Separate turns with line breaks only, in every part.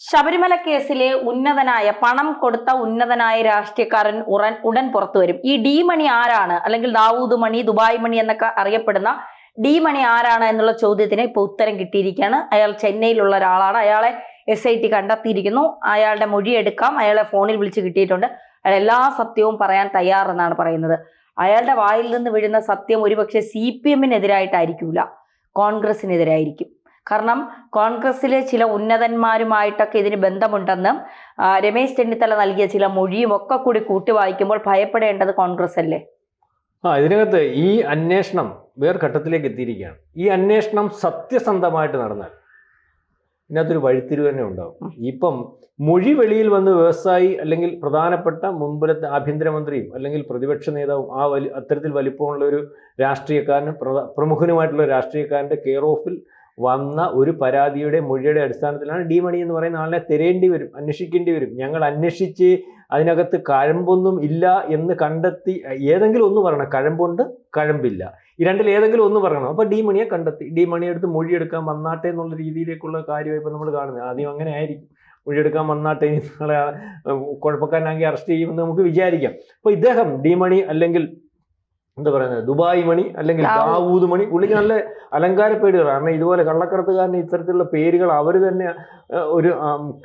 ശബരിമല കേസിലെ പണം കൊടുത്ത ഉന്നതനായ രാഷ്ട്രീയക്കാരൻ ഉടൻ പുറത്തു വരും. ഈ ഡി മണി ആരാണ്, അല്ലെങ്കിൽ ദാവൂദ് മണി, ദുബായ് മണി എന്നൊക്കെ അറിയപ്പെടുന്ന ഡി മണി ആരാണ് എന്നുള്ള ചോദ്യത്തിന് ഇപ്പൊ ഉത്തരം കിട്ടിയിരിക്കുകയാണ്. അയാൾ ചെന്നൈയിലുള്ള ഒരാളാണ്. അയാളെ SIT കണ്ടെത്തിയിരിക്കുന്നു. അയാളുടെ മൊഴിയെടുക്കാം. അയാളെ ഫോണിൽ വിളിച്ച് കിട്ടിയിട്ടുണ്ട്. അയാൾ എല്ലാ സത്യവും പറയാൻ തയ്യാറെന്നാണ് പറയുന്നത്. അയാളുടെ വായിൽ നിന്ന് വീഴുന്ന സത്യം ഒരുപക്ഷെ CPM-നെതിരായിട്ടായിരിക്കില്ല, കോൺഗ്രസിനെതിരായിരിക്കും. കാരണം കോൺഗ്രസിലെ ചില ഉന്നതന്മാരുമായിട്ടൊക്കെ ഇതിന് ബന്ധമുണ്ടെന്നും രമേശ് ചെന്നിത്തല നൽകിയ ചില മൊഴിയും ഒക്കെ കൂടി കൂട്ടി വായിക്കുമ്പോൾ ഭയപ്പെടേണ്ടത് കോൺഗ്രസ് അല്ലേ?
ഇതിനകത്ത് ഈ അന്വേഷണം വേറെ ഘട്ടത്തിലേക്ക് എത്തിയിരിക്കുകയാണ്. ഈ അന്വേഷണം സത്യസന്ധമായിട്ട് നടന്നാൽ ഇതിനകത്തൊരു വഴിത്തിരിവ് തന്നെ ഉണ്ടാവും. ഇപ്പം മൊഴി വെളിയിൽ വന്ന് വ്യവസായി അല്ലെങ്കിൽ പ്രധാനപ്പെട്ട മുൻപിലത്തെ ആഭ്യന്തരമന്ത്രിയും അല്ലെങ്കിൽ പ്രതിപക്ഷ നേതാവും അത്തരത്തിൽ വലിപ്പമുള്ള ഒരു രാഷ്ട്രീയക്കാരന് പ്രമുഖനുമായിട്ടുള്ള രാഷ്ട്രീയക്കാരൻ്റെ കെയർ ഓഫിൽ വന്ന ഒരു പരാതിയുടെ മൊഴിയുടെ അടിസ്ഥാനത്തിലാണ് ഡി മണി എന്ന് പറയുന്ന ആളിനെ തിരയേണ്ടി വരും, അന്വേഷിക്കേണ്ടി വരും. ഞങ്ങൾ അന്വേഷിച്ച് അതിനകത്ത് കഴമ്പൊന്നും ഇല്ല എന്ന് കണ്ടെത്തി ഏതെങ്കിലും ഒന്ന് പറയണം. കഴമ്പുണ്ട്, കഴമ്പില്ല, ഈ രണ്ടിൽ ഏതെങ്കിലും ഒന്ന് പറയണം. അപ്പോൾ ഡി മണിയെ കണ്ടെത്തി, ഡി മണിയെടുത്ത് മൊഴിയെടുക്കാൻ വന്നാട്ടെ എന്നുള്ള രീതിയിലേക്കുള്ള കാര്യമായി ഇപ്പോൾ നമ്മൾ കാണുന്നത്. ആദ്യം അങ്ങനെ ആയിരിക്കും, മൊഴിയെടുക്കാൻ വന്നാട്ടെ, നിങ്ങളെ കുഴപ്പക്കാരനാക്കി അറസ്റ്റ് ചെയ്യുമെന്ന് നമുക്ക് വിചാരിക്കാം. അപ്പോൾ ഇദ്ദേഹം ഡി മണി അല്ലെങ്കിൽ എന്താ പറയുന്നത്, ദുബായ് മണി അല്ലെങ്കിൽ ദാവൂദ് മണി, പുള്ളിക്ക് നല്ല അലങ്കാര പേരുകൾ. കാരണം ഇതുപോലെ കള്ളക്കടത്തുകാരന് ഇത്തരത്തിലുള്ള പേരുകൾ അവർ തന്നെ ഒരു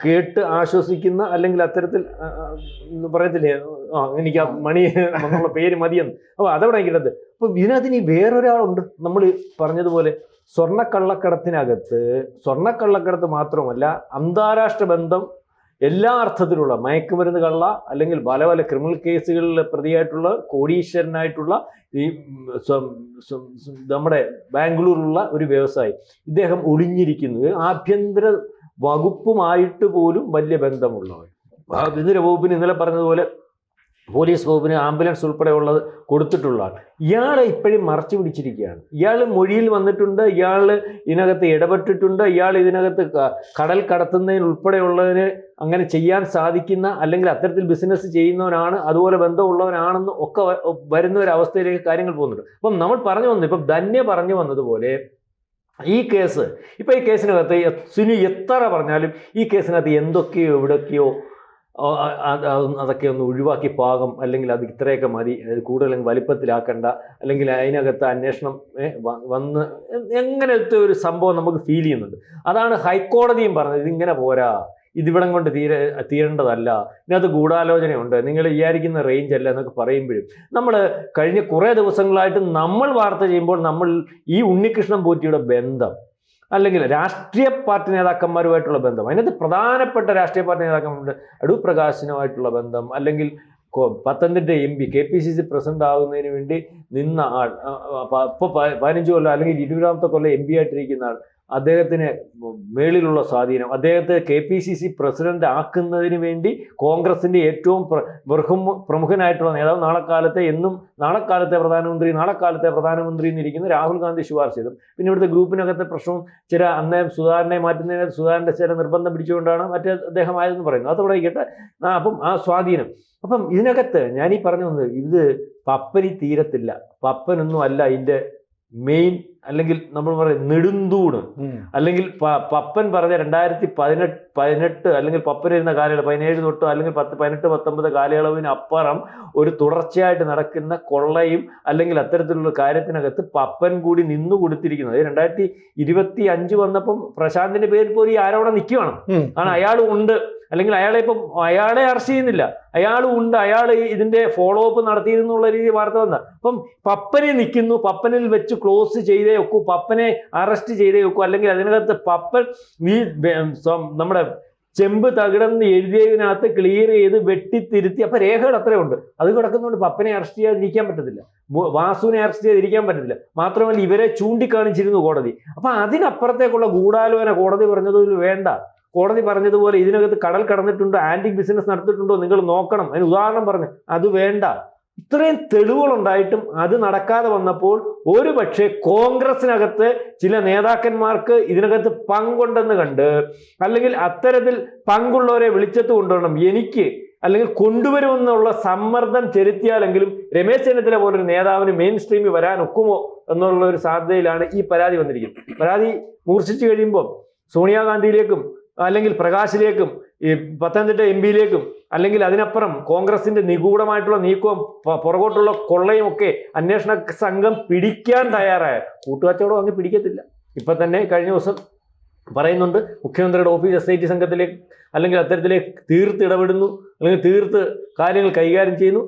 കേട്ട് ആശ്വസിക്കുന്ന, അല്ലെങ്കിൽ അത്തരത്തിൽ പറയത്തില്ലേ, എനിക്ക് ആ മണി എന്നുള്ള പേര് മതിയെന്ന്. അപ്പോൾ അതവിടെ കിടത്ത്. അപ്പോൾ ഇതിനകത്ത് ഇനി വേറൊരാളുണ്ട്. നമ്മൾ പറഞ്ഞതുപോലെ സ്വർണ്ണക്കള്ളക്കടത്ത് മാത്രമല്ല, അന്താരാഷ്ട്ര ബന്ധം എല്ലാ അർത്ഥത്തിലുള്ള മയക്കുമരുന്ന് കള്ള അല്ലെങ്കിൽ പല ക്രിമിനൽ കേസുകളിലെ പ്രതിയായിട്ടുള്ള കോടീശ്വരനായിട്ടുള്ള ഈ നമ്മുടെ ബാംഗ്ലൂരിലുള്ള ഒരു വ്യവസായി, ഇദ്ദേഹം ഒളിഞ്ഞിരിക്കുന്നത് ആഭ്യന്തര വകുപ്പുമായിട്ട് പോലും വലിയ ബന്ധമുള്ളവർ. ആഭ്യന്തര വകുപ്പിന് ഇന്നലെ പറഞ്ഞതുപോലെ പോലീസ് വകുപ്പിന് ആംബുലൻസ് ഉൾപ്പെടെയുള്ളത് കൊടുത്തിട്ടുള്ള ആൾ. ഇയാളെ ഇപ്പോഴും മറച്ചു പിടിച്ചിരിക്കുകയാണ്. ഇയാൾ മൊഴിയിൽ വന്നിട്ടുണ്ട്, ഇയാൾ ഇതിനകത്ത് ഇടപെട്ടിട്ടുണ്ട്, ഇയാൾ ഇതിനകത്ത് കടൽ കടത്തുന്നതിന് ഉൾപ്പെടെയുള്ളതിന് അങ്ങനെ ചെയ്യാൻ സാധിക്കുന്ന അല്ലെങ്കിൽ അത്തരത്തിൽ ബിസിനസ് ചെയ്യുന്നവനാണ്, അതുപോലെ ബന്ധമുള്ളവനാണെന്ന് ഒക്കെ വരുന്ന ഒരു അവസ്ഥയിലേക്ക് കാര്യങ്ങൾ പോകുന്നുണ്ട്. അപ്പം നമ്മൾ പറഞ്ഞു വന്നത്, ഇപ്പം ധന്യ പറഞ്ഞു വന്നതുപോലെ ഈ കേസ്, ഇപ്പം ഈ കേസിനകത്ത് സുനി എത്ര പറഞ്ഞാലും ഈ കേസിനകത്ത് എന്തൊക്കെയോ എവിടൊക്കെയോ അതൊക്കെ ഒന്ന് ഒഴിവാക്കി പാകം, അല്ലെങ്കിൽ അത് ഇത്രയൊക്കെ മതി, കൂടുതൽ വലിപ്പത്തിലാക്കണ്ട, അല്ലെങ്കിൽ അതിനകത്ത് അന്വേഷണം വന്ന് എങ്ങനത്തെ ഒരു സംഭവം നമുക്ക് ഫീൽ ചെയ്യുന്നുണ്ട്. അതാണ് ഹൈക്കോടതിയും പറഞ്ഞത്, ഇതിങ്ങനെ പോരാ, ഇതിവിടം കൊണ്ട് തീരേണ്ടതല്ല, ഇതിനകത്ത് ഗൂഢാലോചനയുണ്ട്, നിങ്ങൾ വിചാരിക്കുന്ന റേഞ്ച് അല്ല എന്നൊക്കെ പറയുമ്പോഴും നമ്മൾ കഴിഞ്ഞ കുറേ ദിവസങ്ങളായിട്ട് നമ്മൾ വാർത്ത ചെയ്യുമ്പോൾ നമ്മൾ ഈ ഉണ്ണികൃഷ്ണൻ പോറ്റിയുടെ ബന്ധം, അല്ലെങ്കിൽ രാഷ്ട്രീയ പാർട്ടി നേതാക്കന്മാരുമായിട്ടുള്ള ബന്ധം, അതിനകത്ത് പ്രധാനപ്പെട്ട രാഷ്ട്രീയ പാർട്ടി നേതാക്കന്മാരുണ്ട്, അടൂർ പ്രകാശിനുമായിട്ടുള്ള ബന്ധം, അല്ലെങ്കിൽ പത്തനംതിട്ട MP KPCC പ്രസിഡന്റ് ആകുന്നതിന് വേണ്ടി നിന്ന ആൾ, ഇപ്പോൾ 15 കൊല്ലം അല്ലെങ്കിൽ 20ാമത്തെ കൊല്ലം MP ആയിട്ടിരിക്കുന്ന ആൾ, അദ്ദേഹത്തിന് മേളിലുള്ള സ്വാധീനം, അദ്ദേഹത്തെ KPCC പ്രസിഡന്റ് ആക്കുന്നതിന് വേണ്ടി കോൺഗ്രസിൻ്റെ ഏറ്റവും പ്രമുഖനായിട്ടുള്ള നേതാവ്, നാളെക്കാലത്തെ പ്രധാനമന്ത്രി എന്നിരിക്കുന്ന രാഹുൽ ഗാന്ധി ശുപാർശ ചെയ്തു. പിന്നെ ഇവിടുത്തെ ഗ്രൂപ്പിനകത്തെ പ്രശ്നവും ചില സുധാകരനെ മാറ്റുന്നതിന് സുധാകരൻ്റെ ചില നിർബന്ധം പിടിച്ചുകൊണ്ടാണ് മറ്റേ അദ്ദേഹം ആയതെന്ന് പറയുന്നത്. അതോടെ ഇരിക്കട്ടെ. അപ്പം ആ സ്വാധീനം, അപ്പം ഇതിനകത്ത് ഞാനീ പറഞ്ഞു വന്നത്, ഇത് പപ്പനി തീരത്തില്ല. പപ്പനൊന്നും അല്ല ഇതിൻ്റെ മെയിൻ, അല്ലെങ്കിൽ നമ്മൾ പറയും നെടുന്തൂണ്, അല്ലെങ്കിൽ പപ്പൻ പറഞ്ഞ 2018 അല്ലെങ്കിൽ പപ്പനിരുന്ന കാലയളവ് 17 തൊട്ടോ അല്ലെങ്കിൽ 18-19 കാലയളവിന് അപ്പുറം ഒരു തുടർച്ചയായിട്ട് നടക്കുന്ന കൊള്ളയും അല്ലെങ്കിൽ അത്തരത്തിലുള്ള കാര്യത്തിനകത്ത് പപ്പൻ കൂടി നിന്നു കൊടുത്തിരിക്കുന്നത്. 2025 വന്നപ്പം പ്രശാന്തിന്റെ പേരിൽ പോലും ഈ ആരോടെ നിൽക്കുകയാണ്. കാരണം അയാൾ ഉണ്ട്, അല്ലെങ്കിൽ അയാളെ അറസ്റ്റ് ചെയ്യുന്നില്ല, അയാളും ഉണ്ട്, അയാൾ ഇതിന്റെ ഫോളോ അപ്പ് നടത്തിയിരുന്നുള്ള രീതി വാർത്ത വന്ന. അപ്പം പപ്പനെ നിൽക്കുന്നു, പപ്പനിൽ വെച്ച് ക്ലോസ് ചെയ്തേ വെക്കൂ, പപ്പനെ അറസ്റ്റ് ചെയ്തേ വെക്കൂ, അല്ലെങ്കിൽ അതിനകത്ത് പപ്പൻ ഈ നമ്മുടെ ചെമ്പ് തകിടെന്ന് എഴുതിയതിനകത്ത് ക്ലിയർ ചെയ്ത് വെട്ടിത്തിരുത്തി, അപ്പൊ രേഖകൾ അത്രയുണ്ട്, അത് കിടക്കുന്നതുകൊണ്ട് പപ്പനെ അറസ്റ്റ് ചെയ്യാതിരിക്കാൻ പറ്റത്തില്ല, വാസുവിനെ അറസ്റ്റ് ചെയ്തിരിക്കാൻ പറ്റത്തില്ല. മാത്രമല്ല ഇവരെ ചൂണ്ടിക്കാണിച്ചിരുന്നു കോടതി. അപ്പൊ അതിനപ്പുറത്തേക്കുള്ള ഗൂഢാലോചന കോടതി പറഞ്ഞതിൽ വേണ്ട. കോടതി പറഞ്ഞതുപോലെ ഇതിനകത്ത് കടൽ കടന്നിട്ടുണ്ടോ, ആന്റിക് ബിസിനസ് നടത്തിയിട്ടുണ്ടോ, നിങ്ങൾ നോക്കണം, അതിന് ഉദാഹരണം പറഞ്ഞു, അത് വേണ്ട. ഇത്രയും തെളിവുകളുണ്ടായിട്ടും അത് നടക്കാതെ വന്നപ്പോൾ ഒരു പക്ഷേ കോൺഗ്രസിനകത്ത് ചില നേതാക്കന്മാർക്ക് ഇതിനകത്ത് പങ്കുണ്ടെന്ന് കണ്ട്, അല്ലെങ്കിൽ അത്തരത്തിൽ പങ്കുള്ളവരെ വിളിച്ചെത്ത് കൊണ്ടുവരണം, എനിക്ക് അല്ലെങ്കിൽ കൊണ്ടുവരുമെന്നുള്ള സമ്മർദ്ദം ചെലുത്തിയാലെങ്കിലും രമേശ് ചെന്നിത്തല പോലൊരു നേതാവിന് മെയിൻ സ്ട്രീമിൽ വരാൻ ഒക്കുമോ എന്നുള്ള ഒരു സാധ്യതയിലാണ് ഈ പരാതി വന്നിരിക്കുന്നത്. പരാതി മൂർച്ഛിച്ചു കഴിയുമ്പോൾ സോണിയാഗാന്ധിയിലേക്കും അല്ലെങ്കിൽ പ്രകാശിലേക്കും ഈ പത്തനംതിട്ട MP-യിലേക്കും അല്ലെങ്കിൽ അതിനപ്പുറം കോൺഗ്രസിന്റെ നിഗൂഢമായിട്ടുള്ള നീക്കവും പുറകോട്ടുള്ള കൊള്ളയും ഒക്കെ അന്വേഷണ സംഘം പിടിക്കാൻ തയ്യാറായ കൂട്ടുകച്ചവടം അങ്ങ് പിടിക്കത്തില്ല. ഇപ്പൊ തന്നെ കഴിഞ്ഞ ദിവസം പറയുന്നുണ്ട് മുഖ്യമന്ത്രിയുടെ ഓഫീസ് SIT സംഘത്തിലേക്ക് അല്ലെങ്കിൽ അത്തരത്തിലേക്ക് തീർത്ത് ഇടപെടുന്നു, അല്ലെങ്കിൽ തീർത്ത് കാര്യങ്ങൾ കൈകാര്യം ചെയ്യുന്നു.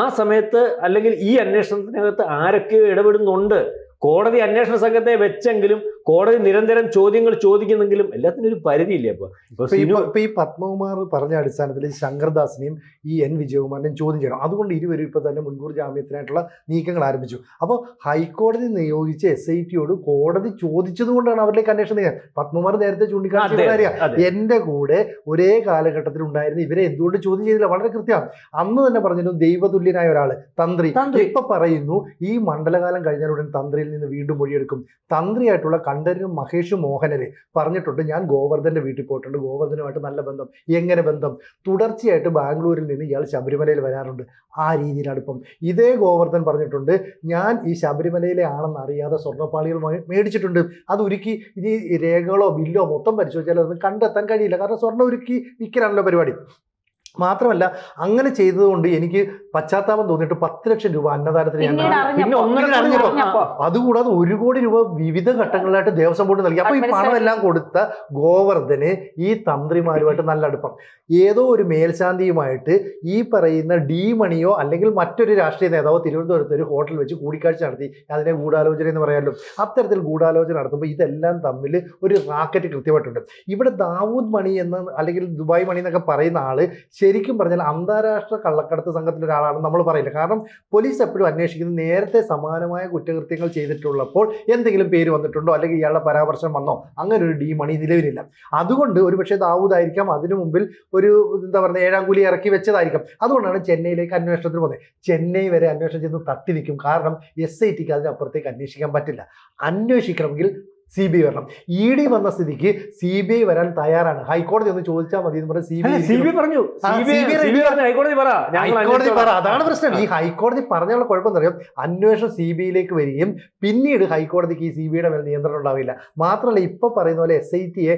ആ സമയത്ത് അല്ലെങ്കിൽ ഈ അന്വേഷണത്തിനകത്ത് ആരൊക്കെയോ ഇടപെടുന്നുണ്ട്. കോടതി അന്വേഷണ സംഘത്തെ വെച്ചെങ്കിലും കോടതി നിരന്തരം ചോദ്യങ്ങൾ ചോദിക്കുന്നെങ്കിലും എല്ലാത്തിനും ഒരു പരിധിയില്ലേ.
ഇപ്പൊ ഈ പത്മകുമാർ പറഞ്ഞ അടിസ്ഥാനത്തിൽ ശങ്കർദാസിനെയും ഈ N വിജയകുമാറിനെയും ചോദ്യം ചെയ്യണം. അതുകൊണ്ട് ഇരുവരും ഇപ്പൊ തന്നെ മുൻകൂർ ജാമ്യത്തിനായിട്ടുള്ള നീക്കങ്ങൾ ആരംഭിച്ചു. അപ്പോൾ ഹൈക്കോടതി നിയോഗിച്ച SIT-യോട് കോടതി ചോദിച്ചത് കൊണ്ടാണ് അവരിലേക്ക് അന്വേഷണം ചെയ്യാൻ. പത്മകുമാർ നേരത്തെ ചൂണ്ടിക്കാണിച്ച കാര്യം എന്റെ കൂടെ ഒരേ കാലഘട്ടത്തിൽ ഉണ്ടായിരുന്ന ഇവരെ എന്തുകൊണ്ട് ചോദ്യം ചെയ്തില്ല, വളരെ കൃത്യമാണ്. അന്ന് തന്നെ പറഞ്ഞിരുന്നു ദൈവതുല്യനായ ഒരാള് തന്ത്രി. ഇപ്പൊ പറയുന്നു ഈ മണ്ഡലകാലം കഴിഞ്ഞാലുടൻ തന്ത്രിയിൽ നിന്ന് വീണ്ടും മൊഴിയെടുക്കും. തന്ത്രിയായിട്ടുള്ള കണ്ഠരനും മഹേഷ് മോഹനരെ പറഞ്ഞിട്ടുണ്ട്, ഞാൻ ഗോവർദ്ധന്റെ വീട്ടിൽ പോയിട്ടുണ്ട്, ഗോവർദ്ധനുമായിട്ട് നല്ല ബന്ധം. എങ്ങനെ ബന്ധം? തുടർച്ചയായിട്ട് ബാംഗ്ലൂരിൽ നിന്ന് ഇയാൾ ശബരിമലയിൽ വരാറുണ്ട്. ആ രീതിയിലാണ് ഇപ്പം ഇതേ ഗോവർദ്ധൻ പറഞ്ഞിട്ടുണ്ട്, ഞാൻ ഈ ശബരിമലയിലെ ആണെന്ന് അറിയാതെ സ്വർണ്ണപ്പാളികൾ മേടിച്ചിട്ടുണ്ട്. അത് ഉരുക്കി ഇനി രേഖകളോ ബില്ലോ മൊത്തം പരിശോധിച്ചാൽ അതൊന്നും കണ്ടെത്താൻ കഴിയില്ല. കാരണം സ്വർണ്ണം ഉരുക്കി വിൽക്കലാണല്ലോ പരിപാടി. മാത്രമല്ല അങ്ങനെ ചെയ്തതുകൊണ്ട് എനിക്ക് പശ്ചാത്താപം തോന്നിയിട്ട് 10 ലക്ഷം രൂപ അന്നദാനത്തിന് അതുകൂടാതെ 1 കോടി രൂപ വിവിധ ഘട്ടങ്ങളിലായിട്ട് ദേവസ്വം ബോർഡ് നൽകി. അപ്പൊ ഈ പണമെല്ലാം കൊടുത്ത ഗോവർദ്ധന് ഈ തന്ത്രിമാരുമായിട്ട് നല്ല അടുപ്പം. ഏതോ ഒരു മേൽശാന്തിയുമായിട്ട് ഈ പറയുന്ന ഡി മണിയോ അല്ലെങ്കിൽ മറ്റൊരു രാഷ്ട്രീയ നേതാവോ തിരുവനന്തപുരത്ത് ഒരു ഹോട്ടൽ വെച്ച് കൂടിക്കാഴ്ച നടത്തി. അതിനെ ഗൂഢാലോചന എന്ന് പറയാമല്ലോ. അത്തരത്തിൽ ഗൂഢാലോചന നടത്തുമ്പോൾ ഇതെല്ലാം തമ്മിൽ ഒരു റാക്കറ്റ് കൃത്യമായിട്ടുണ്ട്. ഇവിടെ ദാവൂദ് മണി എന്ന അല്ലെങ്കിൽ ദുബായ് മണി എന്നൊക്കെ പറയുന്ന ആള് ശരിക്കും പറഞ്ഞാൽ അന്താരാഷ്ട്ര കള്ളക്കടത്ത് സംഘത്തിലെ ഒരാളാണെന്ന് നമ്മൾ പറയില്ല. കാരണം പോലീസ് എപ്പോഴും അന്വേഷിക്കുന്നത് നേരത്തെ സമാനമായ കുറ്റകൃത്യങ്ങൾ ചെയ്തിട്ടുള്ളപ്പോൾ എന്തെങ്കിലും പേര് വന്നിട്ടുണ്ടോ അല്ലെങ്കിൽ ഇയാളുടെ പരാമർശം വന്നോ, അങ്ങനെ ഒരു ഡി മണി നിലവിലില്ല. അതുകൊണ്ട് ഒരുപക്ഷെ ദാവൂദ് ആയിരിക്കാം അതിനു മുമ്പിൽ ഒരു എന്താ പറയുക 7-ാം കൂലി ഇറക്കി വെച്ചതായിരിക്കാം. അതുകൊണ്ടാണ് ചെന്നൈയിലേക്ക് അന്വേഷണത്തിന് പോകുന്നത്. ചെന്നൈ വരെ അന്വേഷണം ചെയ്ത് തട്ടി നിൽക്കും. കാരണം SIT-ക്ക് അതിനപ്പുറത്തേക്ക് അന്വേഷിക്കാൻ പറ്റില്ല. അന്വേഷിക്കണമെങ്കിൽ CBI വരണം. ED വന്ന സ്ഥിതിക്ക് CBI വരാൻ തയ്യാറാണ്. ഹൈക്കോടതി ഒന്ന് ചോദിച്ചാൽ മതി എന്ന് പറഞ്ഞ് CBI പറഞ്ഞു. ഹൈക്കോടതി പറ. അതാണ് പ്രശ്നം. ഈ ഹൈക്കോടതി പറഞ്ഞുള്ള കുഴപ്പം അറിയാം, അന്വേഷണം CBI-യിലേക്ക് വരികയും പിന്നീട് ഹൈക്കോടതിക്ക് ഈ CBI-യുടെ മേൽ നിയന്ത്രണം ഉണ്ടാവില്ല. മാത്രമല്ല ഇപ്പൊ പറയുന്ന പോലെ SIT-യെ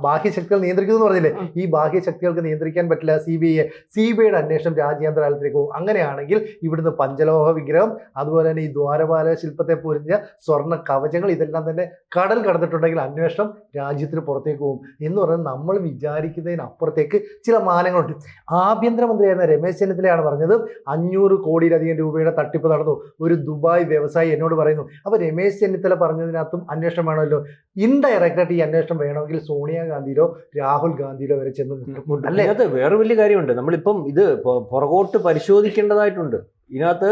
ബാഹ്യശക്തികൾ നിയന്ത്രിക്കുന്നു എന്ന് പറഞ്ഞില്ലേ, ഈ ബാഹ്യശക്തികൾക്ക് നിയന്ത്രിക്കാൻ പറ്റില്ല CBI-യെ. CBI-യുടെ അന്വേഷണം രാജ്യാന്തര തലത്തിലേക്ക് പോകും. അങ്ങനെയാണെങ്കിൽ ഇവിടുന്ന് പഞ്ചലോഹ വിഗ്രഹം, അതുപോലെ തന്നെ ഈ ദ്വാരപാല ശില്പത്തെ പൊരിഞ്ഞ സ്വർണ്ണ കവചങ്ങൾ, ഇതെല്ലാം തന്നെ കടൽ കടന്നിട്ടുണ്ടെങ്കിൽ അന്വേഷണം രാജ്യത്തിന് പുറത്തേക്ക് പോകും. എന്ന് പറഞ്ഞാൽ നമ്മൾ വിചാരിക്കുന്നതിനപ്പുറത്തേക്ക് ചില മാനങ്ങളുണ്ട്. ആഭ്യന്തരമന്ത്രിയായിരുന്ന രമേശ് ചെന്നിത്തലയാണ് പറഞ്ഞത് 500 കോടിയിലധികം രൂപയുടെ തട്ടിപ്പ് നടന്നു. ഒരു ദുബായ് വ്യവസായി എന്നോട് പറയുന്നു. അപ്പോൾ രമേശ് ചെന്നിത്തല പറഞ്ഞതിനകത്തും അന്വേഷണം വേണമല്ലോ. ഇൻഡയറക്റ്റായിട്ട് ഈ അന്വേഷണം വേണമെങ്കിൽ സോണിയാഗാന്ധിയിലോ രാഹുൽ ഗാന്ധിയിലോ വരെ ചെന്ന്
അല്ലേ. അത് വേറെ വലിയ കാര്യമുണ്ട്. നമ്മളിപ്പം ഇത് പുറകോട്ട് പരിശോധിക്കേണ്ടതായിട്ടുണ്ട്. ഇതിനകത്ത്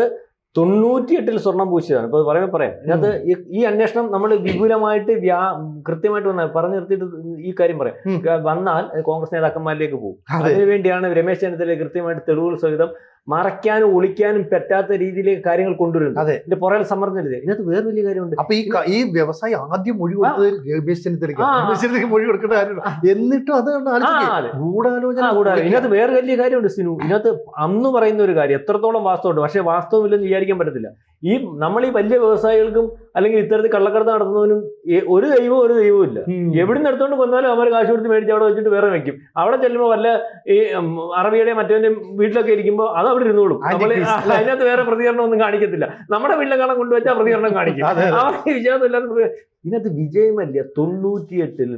98-ൽ സ്വർണം പൂശിയതാണ്. ഇപ്പോൾ പറയാം ഇതിനകത്ത് ഈ അന്വേഷണം നമ്മൾ വിപുലമായിട്ട് കൃത്യമായിട്ട് പറഞ്ഞു നിർത്തിയിട്ട് ഈ കാര്യം പറയാം. വന്നാൽ കോൺഗ്രസ് നേതാക്കന്മാരിലേക്ക് പോകും. അതിനുവേണ്ടിയാണ് രമേശ് ചെന്നിത്തല കൃത്യമായിട്ട് തെളിവുകൾ സഹിതം മറയ്ക്കാനും ഒളിക്കാനും പറ്റാത്ത രീതിയിലേക്ക് കാര്യങ്ങൾ കൊണ്ടുവരുന്നത്. ഇതിന്റെ പുറകിൽ സമ്മർദ്ദം ഇല്ല. ഇതിനകത്ത് വേറെ വലിയ കാര്യമുണ്ട്.
അപ്പൊ ഈ വ്യവസായി ആദ്യം മൊഴി കൊടുത്തത് രമേശ് ചെന്നിത്തലയ്ക്ക് മൊഴി കൊടുക്കേണ്ട കാര്യമില്ല. എന്നിട്ടും അത് ഗൂഢാലോചന.
ഇതിനകത്ത് വേറെ വലിയ കാര്യമുണ്ട് സിനു. ഇതിനകത്ത് അന്ന് പറയുന്ന ഒരു കാര്യം എത്രത്തോളം വാസ്തവമുണ്ട്, പക്ഷെ വാസ്തവമില്ലെന്ന് വിചാരിക്കാൻ പറ്റത്തില്ല. നമ്മൾ ഈ വലിയ വ്യവസായികൾക്കും അല്ലെങ്കിൽ ഇത്തരത്തിൽ കള്ളക്കടത്ത് നടത്തുന്നവനും ഒരു ദൈവവും ഇല്ല. എവിടുന്ന് എടുത്തോണ്ട് കൊന്നാലും അവർ കാശ് കൊടുത്ത് മേടിച്ച് അവിടെ വെച്ചിട്ട് വേറെ വെക്കും. അവിടെ ചെല്ലുമ്പോൾ വല്ല ഈ അറബിയുടെയും മറ്റവന്റെയും വീട്ടിലൊക്കെ ഇരിക്കുമ്പോൾ അത് അവിടെ ഇരുന്നോളും. അതിനകത്ത് വേറെ പ്രതികരണം ഒന്നും കാണിക്കത്തില്ല. നമ്മുടെ വീട്ടിലെക്കാളും കൊണ്ടുവച്ചാൽ പ്രതികരണം കാണിക്കും. അവർക്ക് വിജയമില്ലാത്ത ഇതിനകത്ത് വിജയമല്ല. 98-ൽ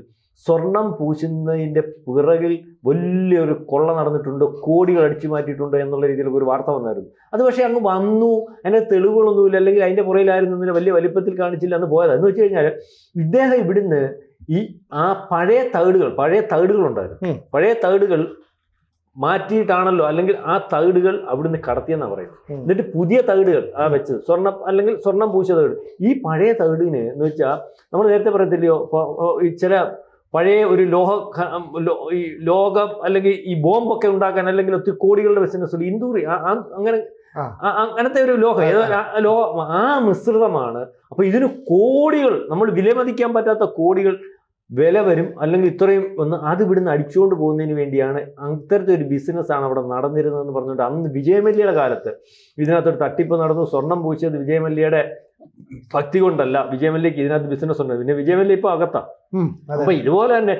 സ്വർണം പൂശുന്നതിന്റെ പിറകിൽ വലിയൊരു കൊള്ള നടന്നിട്ടുണ്ട്, കോടികൾ അടിച്ചു മാറ്റിയിട്ടുണ്ട് എന്നുള്ള രീതിയിലൊക്കെ ഒരു വാർത്ത വന്നായിരുന്നു. അത് പക്ഷേ അങ്ങ് വന്നു, അതിന്റെ തെളിവുകളൊന്നുമില്ല, അല്ലെങ്കിൽ അതിന്റെ പുറയിലായിരുന്നു, വലിയ വലിപ്പത്തിൽ കാണിച്ചില്ല എന്ന് പോയത്. എന്ന് വെച്ച് കഴിഞ്ഞാൽ ഇദ്ദേഹം ഇവിടുന്ന് ആ പഴയ തകിടുകൾ ഉണ്ടായിരുന്നു. പഴയ തകിടുകൾ മാറ്റിയിട്ടാണല്ലോ, അല്ലെങ്കിൽ ആ തകിടുകൾ അവിടുന്ന് കടത്തിയെന്നാണ് പറയുന്നത്. എന്നിട്ട് പുതിയ തകിടുകൾ വെച്ചത് സ്വർണം പൂശിയ തകിട്. ഈ പഴയ തകിടിന് എന്ന് വെച്ചാൽ നമ്മൾ നേരത്തെ പറയത്തില്ലയോ, ചില പഴയ ഒരു ലോകം അല്ലെങ്കിൽ ഈ ബോംബൊക്കെ ഉണ്ടാക്കാൻ അല്ലെങ്കിൽ ഒത്തിരി കോടികളുടെ ബിസിനസ് ഇന്തൂറി അങ്ങനത്തെ ഒരു ലോകം ആ മിശ്രിതമാണ്. അപ്പൊ ഇതിന് കോടികൾ, നമ്മൾ വിലമതിക്കാൻ പറ്റാത്ത കോടികൾ വില വരും, അല്ലെങ്കിൽ ഇത്രയും അത് ഇവിടുന്ന് അടിച്ചുകൊണ്ട് പോകുന്നതിന് വേണ്ടിയാണ് അത്തരത്തെ ഒരു ബിസിനസ്സാണ് അവിടെ നടന്നിരുന്നതെന്ന് പറഞ്ഞുകൊണ്ട് അന്ന് വിജയമല്യയുടെ കാലത്ത് ഇതിനകത്തൊരു തട്ടിപ്പ് നടന്നു. സ്വർണം പൂശിയത് വിജയമല്യയുടെ ഭക്തി കൊണ്ടല്ല വിജയമല്യക്ക് ഇതിനകത്ത് ബിസിനസ് ഉണ്ട്. പിന്നെ വിജയമല്യ ഇപ്പൊ അകത്താ. അപ്പൊ ഇതുപോലെ തന്നെ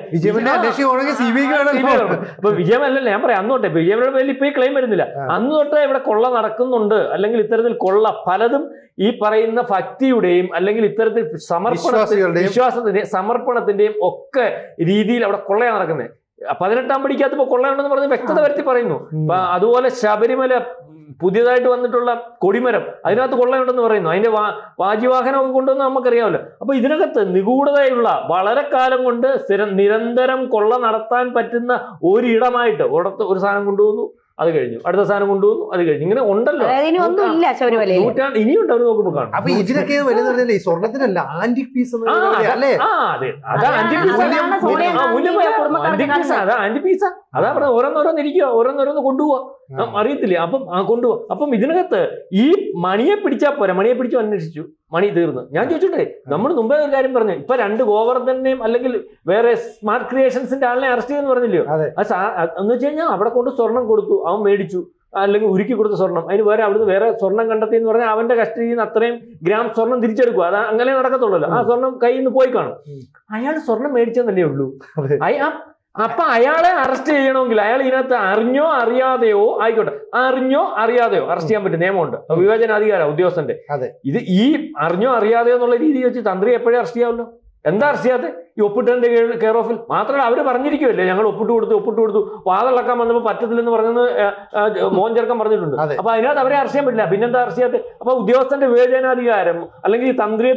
അപ്പൊ വിജയമല്ല ഞാൻ പറയാം, അന്ന് തൊട്ടേ വിജയമല്യ പേരിൽ ഇപ്പൊ ഈ ക്ലെയിം വരുന്നില്ല. അന്ന് തൊട്ടേ ഇവിടെ കൊള്ള നടക്കുന്നുണ്ട്, അല്ലെങ്കിൽ ഇത്തരത്തിൽ കൊള്ള പലതും ഈ പറയുന്ന ഭക്തിയുടെയും അല്ലെങ്കിൽ ഇത്തരത്തിൽ വിശ്വാസത്തിന്റെയും സമർപ്പണത്തിന്റെയും ഒക്കെ രീതിയിൽ അവിടെ കൊള്ളയാണ് നടക്കുന്നത്. 18-ാം പടിക്കകത്ത് ഇപ്പൊ കൊള്ളയുണ്ടെന്ന് പറഞ്ഞ് വ്യക്തത വരുത്തി പറയുന്നു. അതുപോലെ ശബരിമല പുതിയതായിട്ട് വന്നിട്ടുള്ള കൊടിമരം അതിനകത്ത് കൊള്ളയുണ്ടെന്ന് പറയുന്നു. അതിന്റെ വാജിവാഹനമൊക്കെ കൊണ്ടുവന്ന് നമുക്കറിയാമല്ലോ. അപ്പൊ ഇതിനകത്ത് നിഗൂഢതയുള്ള വളരെ കാലം കൊണ്ട് നിരന്തരം കൊള്ള നടത്താൻ പറ്റുന്ന ഒരിടമായിട്ട് ഒരു സാധനം കൊണ്ടുവന്നു, അത് കഴിഞ്ഞു, അടുത്ത സാധനം കൊണ്ടുവന്നു, അത് കഴിഞ്ഞു, ഇങ്ങനെ ഉണ്ടല്ലോ. നൂറ്റാണ്ട് ഇനിയുണ്ട് അവർ നോക്കുമ്പോൾ കാണും.
അപ്പൊ ഇതിനൊക്കെ വരുന്നത് ഈ സ്വർണത്തിനല്ല ആന്റിക് പീസ് അല്ലേ?
ആന്റി പീസ അതാ അവിടെ ഓരോന്നോരോന്ന് ഇരിക്കുക, ഓരോന്നോരോന്ന് കൊണ്ടുപോവാ, അറിയത്തില്ലേ? അപ്പം കൊണ്ടുപോവാ. അപ്പം ഇതിനകത്ത് ഈ മണിയെ പിടിച്ചാൽ പോരാ. മണിയെ പിടിച്ചു, അന്വേഷിച്ചു, മണി തീർന്നു. ഞാൻ ചോദിച്ചോട്ടെ, നമ്മൾ മുമ്പേ ഒരു കാര്യം പറഞ്ഞു, ഇപ്പൊ 2 ഗോവർദ്ധനെയും അല്ലെങ്കിൽ വേറെ സ്മാർട്ട് ക്രിയേഷൻസിന്റെ ആളിനെ അറസ്റ്റ് ചെയ്യുമെന്ന് പറഞ്ഞില്ലയോ? എന്ന് വെച്ച് കഴിഞ്ഞാൽ അവിടെ കൊണ്ട് സ്വർണം കൊടുത്തു, അവൻ മേടിച്ചു, അല്ലെങ്കിൽ ഉരുക്കി കൊടുത്ത സ്വർണം, അതിന് വേറെ അവിടുന്ന് വേറെ സ്വർണം കണ്ടെത്തി എന്ന് പറഞ്ഞാൽ അവന്റെ കസ്റ്റഡിയിൽ നിന്ന് അത്രയും ഗ്രാം സ്വർണം തിരിച്ചെടുക്കുക. അത് അങ്ങനെ നടക്കത്തുള്ളല്ലോ. ആ സ്വർണം കയ്യിൽ നിന്ന് പോയി കാണും. അയാൾ സ്വർണം മേടിച്ചെന്നല്ലേ ഉള്ളൂ. അപ്പൊ അയാളെ അറസ്റ്റ് ചെയ്യണമെങ്കിൽ അയാൾ ഇതിനകത്ത് അറിഞ്ഞോ അറിയാതെയോ ആയിക്കോട്ടെ, അറിഞ്ഞോ അറിയാതെയോ അറസ്റ്റ് ചെയ്യാൻ പറ്റും, നിയമമുണ്ട്, വിവേചനാധികാരം ഉദ്യോഗസ്ഥന്റെ. ഇത് ഈ അറിഞ്ഞോ അറിയാതെയോ എന്നുള്ള രീതി വെച്ച് തന്ത്രി എപ്പോഴും അറസ്റ്റ് ചെയ്യാമല്ലോ. എന്താ അറസ്റ്റ് ചെയ്യാതെ? ഈ ഒപ്പിട്ടതിന്റെ കെയർ ഓഫിൽ മാത്രമല്ല അവര് പറഞ്ഞിരിക്കുമല്ലേ, ഞങ്ങൾ ഒപ്പിട്ട് കൊടുത്തു വാതിളക്കാൻ വന്നപ്പോൾ പറ്റത്തില്ലെന്ന് പറഞ്ഞെന്ന് മോഹൻ ചെറുക്കൻ പറഞ്ഞിട്ടുണ്ട്. അപ്പൊ അതിനകത്ത് അവരെ അറസ്റ്റ് ചെയ്യാൻ പറ്റില്ല. പിന്നെന്താ അറസ്റ്റ് ചെയ്യാത്ത? അപ്പൊ ഉദ്യോഗസ്ഥന്റെ വിവേചനാധികാരം അല്ലെങ്കിൽ തന്ത്രിയെ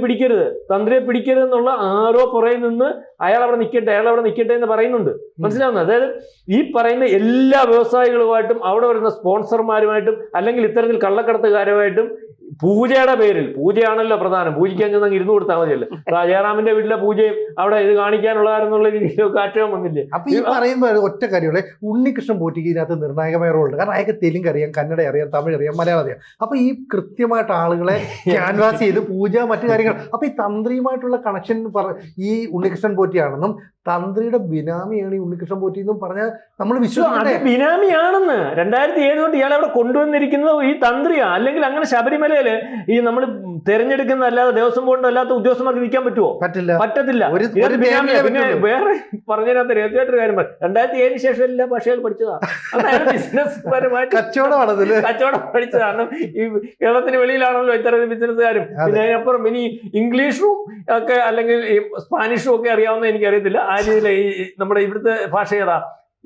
പിടിക്കരുത് എന്നുള്ള ആരോ പുറയിൽ നിന്ന് അയാൾ അവിടെ നിൽക്കട്ടെ എന്ന് പറയുന്നുണ്ട്. മനസ്സിലാവുന്നത്? അതായത് ഈ പറയുന്ന എല്ലാ വ്യവസായികളുമായിട്ടും അവിടെ വരുന്ന സ്പോൺസർമാരുമായിട്ടും അല്ലെങ്കിൽ ഇത്തരത്തിൽ കള്ളക്കടത്തുകാരുമായിട്ടും പൂജയുടെ പേരിൽ, പൂജയാണല്ലോ പ്രധാനം, പൂജിക്കാൻ ചെന്നാൽ 2 കൊടുത്താൽ മതിയല്ലോ. ജയറാമിന്റെ വീട്ടിലെ പൂജയും അവിടെ ഇത് കാണിക്കാനുള്ളതാരെന്നുള്ള രീതിയിലൊക്കെ ആക്ഷേപം വന്നില്ലേ?
അപ്പൊ ഈ പറയുമ്പോൾ ഒറ്റ കാര്യമുള്ള ഉണ്ണികൃഷ്ണൻ പോറ്റിക്ക് ഇതിനകത്ത് നിർണായകമായ റോളുണ്ട്. കാരണം അയാൾക്ക് തെലുങ്ക് അറിയാം, കന്നഡ അറിയാം, തമിഴ് അറിയാം, മലയാളം അറിയാം. അപ്പൊ ഈ കൃത്യമായിട്ട് ആളുകളെ ക്യാൻവാസ് ചെയ്ത് പൂജ മറ്റു കാര്യങ്ങൾ. അപ്പൊ ഈ തന്ത്രിയുമായിട്ടുള്ള കണക്ഷൻ ഈ ഉണ്ണികൃഷ്ണൻ പോറ്റിയാണെന്നും തന്ത്രിയുടെ ബിനാമിയാണ് ഈ ഉണ്ണികൃഷ്ണൻ പോറ്റി എന്നും പറഞ്ഞാൽ നമ്മൾ വിശ്വസിക്കട്ടെ.
ബിനാമിയാണെന്ന് 2007 തൊട്ട് ഇയാളെ അവിടെ കൊണ്ടുവന്നിരിക്കുന്നത് ഈ തന്ത്രിയാ. അല്ലെങ്കിൽ അങ്ങനെ ശബരിമലയില് ഈ നമ്മൾ തെരഞ്ഞെടുക്കുന്ന അല്ലാതെ ദേവസ്വം ബോർഡിന്റെ അല്ലാത്ത ഉദ്യോഗസ്ഥന്മാർക്ക് നിൽക്കാൻ പറ്റുമോ? പറ്റത്തില്ല. പിന്നെ വേറെ പറഞ്ഞതിനകത്ത് രഹസ്യമായിട്ടൊരു കാര്യം പറയും, 2007 ശേഷം എല്ലാ ഭാഷകൾ പഠിച്ചതാ. ബിസിനസ് പരമായിട്ട് കച്ചവടം പഠിച്ചതാണ്. ഈ കേരളത്തിന് വെളിയിലാണല്ലോ ഇത്തരം ബിസിനസ്സുകാരും. പിന്നെ അതിനപ്പുറം ഇനി ഇംഗ്ലീഷും ഒക്കെ അല്ലെങ്കിൽ ഈ സ്പാനിഷും ഒക്കെ അറിയാവുന്ന എനിക്കറിയത്തില്ല. ആ രീതിയിൽ ഈ നമ്മുടെ ഇവിടുത്തെ ഭാഷ ഏതാ,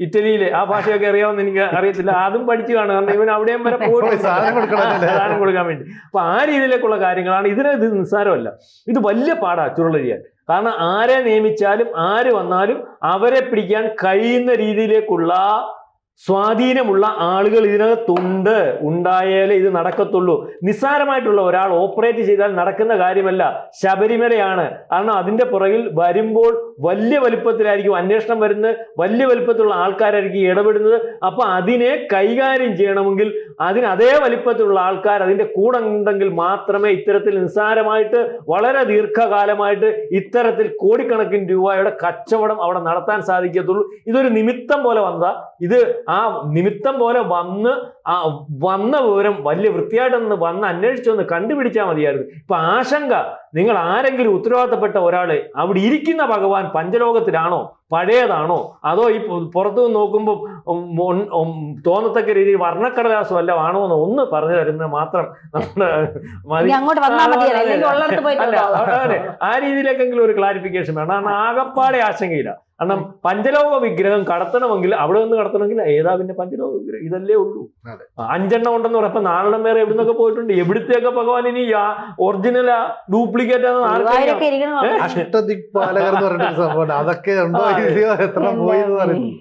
ഇറ്റലിയിലെ ആ ഭാഷയൊക്കെ അറിയാമെന്ന് എനിക്ക് അറിയത്തില്ല. അതും പഠിച്ചു കാണും. കാരണം ഇവൻ അവിടെയും വരെ പോയിട്ട് സാധനം കൊടുക്കാൻ വേണ്ടി. അപ്പൊ ആ രീതിയിലേക്കുള്ള കാര്യങ്ങളാണ്. ഇത് നിസ്സാരമല്ല, ഇത് വലിയ പാടാ ചുരുളരിയാൻ. കാരണം ആരെ നിയമിച്ചാലും ആര് വന്നാലും അവരെ പിടിക്കാൻ കഴിയുന്ന രീതിയിലേക്കുള്ള സ്വാധീനമുള്ള ആളുകൾ ഉണ്ടായാലേ ഇത് നടക്കത്തുള്ളൂ. നിസ്സാരമായിട്ടുള്ള ഒരാൾ ഓപ്പറേറ്റ് ചെയ്താൽ നടക്കുന്ന കാര്യമല്ല. ശബരിമലയാണ്. കാരണം അതിന്റെ പുറകിൽ വരുമ്പോൾ വലിയ വലിപ്പത്തിലായിരിക്കും അന്വേഷണം വരുന്നത്, വലിയ വലിപ്പത്തിലുള്ള ആൾക്കാരായിരിക്കും ഇടപെടുന്നത്. അപ്പൊ അതിനെ കൈകാര്യം ചെയ്യണമെങ്കിൽ അതിന് അതേ വലിപ്പത്തിലുള്ള ആൾക്കാർ അതിന്റെ കൂടെ ഉണ്ടെങ്കിൽ മാത്രമേ ഇത്തരത്തിൽ നിസ്സാരമായിട്ട് വളരെ ദീർഘകാലമായിട്ട് ഇത്തരത്തിൽ കോടിക്കണക്കിന് രൂപയുടെ കച്ചവടം അവിടെ നടത്താൻ സാധിക്കത്തുള്ളൂ. ഇതൊരു നിമിത്തം പോലെ വന്നതാ. ഇത് ആ നിമിത്തം പോലെ വന്ന വിവരം വലിയ വൃത്തിയായിട്ടൊന്ന് വന്ന് അന്വേഷിച്ചൊന്ന് കണ്ടുപിടിച്ചാൽ മതിയായിരുന്നു. ഇപ്പൊ ആശങ്ക, നിങ്ങൾ ആരെങ്കിലും ഉത്തരവാദിത്തപ്പെട്ട ഒരാളെ അവിടെ ഇരിക്കുന്ന ഭഗവാൻ പഞ്ചലോകത്തിലാണോ, പഴയതാണോ, അതോ ഈ പുറത്തു നിന്ന് നോക്കുമ്പോൾ തോന്നത്തക്ക രീതിയിൽ വർണ്ണക്കടലാസം വല്ല ആണോ എന്ന് ഒന്ന് പറഞ്ഞു തരുന്നത് മാത്രം നമ്മുടെ ആ രീതിയിലേക്കെങ്കിലും ഒരു ക്ലാരിഫിക്കേഷൻ വേണം. കാരണം ആകപ്പാടെ ആശങ്കയില്ല. കാരണം പഞ്ചലോക വിഗ്രഹം കടത്തണമെങ്കിൽ അവിടെ നിന്ന് കടത്തണമെങ്കിൽ ഏതാ പിന്നെ പഞ്ചലോക വിഗ്രഹം? ഇതല്ലേ ഉള്ളൂ. 5 എണ്ണം ഉണ്ടെന്ന് പറഞ്ഞപ്പോ 4 എണ്ണം വേറെ എവിടുന്നൊക്കെ പോയിട്ടുണ്ട്. എവിടുത്തെയൊക്കെ ഭഗവാൻ ഇനി ഒറിജിനലാ ഡ്യൂപ്ലിക്കേറ്റ്
അഷ്ടദിക്പാലകർ എന്ന് പറഞ്ഞിട്ട് സംഭവം അതൊക്കെ ഉണ്ടോ എത്ര പോയി എന്ന് പറയുന്നു.